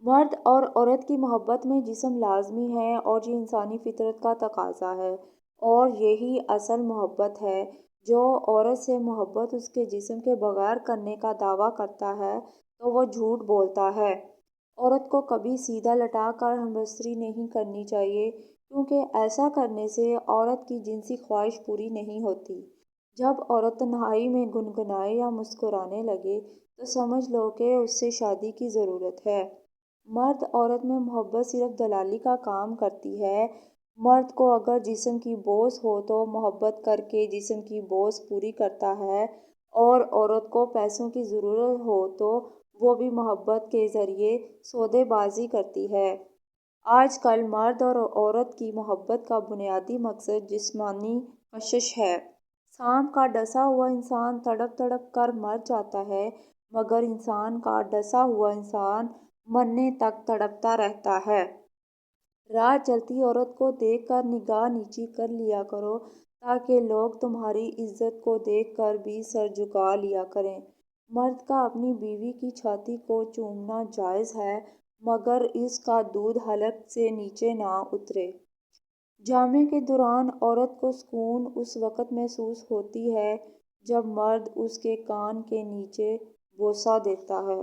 مرد اور عورت کی محبت میں جسم لازمی ہے اور یہ انسانی فطرت کا تقاضا ہے، اور یہی اصل محبت ہے۔ جو عورت سے محبت اس کے جسم کے بغیر کرنے کا دعویٰ کرتا ہے تو وہ جھوٹ بولتا ہے۔ عورت کو کبھی سیدھا لٹا کر ہمبستری نہیں کرنی چاہیے، کیونکہ ایسا کرنے سے عورت کی جنسی خواہش پوری نہیں ہوتی۔ جب عورت تنہائی میں گنگنائے یا مسکرانے لگے تو سمجھ لو کہ اس سے شادی کی ضرورت ہے۔ مرد عورت میں محبت صرف دلالی کا کام کرتی ہے۔ مرد کو اگر جسم کی بوس ہو تو محبت کر کے جسم کی بوس پوری کرتا ہے، اور عورت کو پیسوں کی ضرورت ہو تو وہ بھی محبت کے ذریعے سودے بازی کرتی ہے۔ آج کل مرد اور عورت کی محبت کا بنیادی مقصد جسمانی کشش ہے۔ سانپ کا ڈسا ہوا انسان تڑپ تڑپ کر مر جاتا ہے، مگر انسان کا ڈسا ہوا انسان مرنے تک تڑپتا رہتا ہے۔ راہ چلتی عورت کو دیکھ کر نگاہ نیچی کر لیا کرو، تاکہ لوگ تمہاری عزت کو دیکھ کر بھی سر جھکا لیا کریں۔ مرد کا اپنی بیوی کی چھاتی کو چومنا جائز ہے، مگر اس کا دودھ حلق سے نیچے نہ اترے۔ جامے کے دوران عورت کو سکون اس وقت محسوس ہوتی ہے جب مرد اس کے کان کے نیچے بوسہ دیتا ہے۔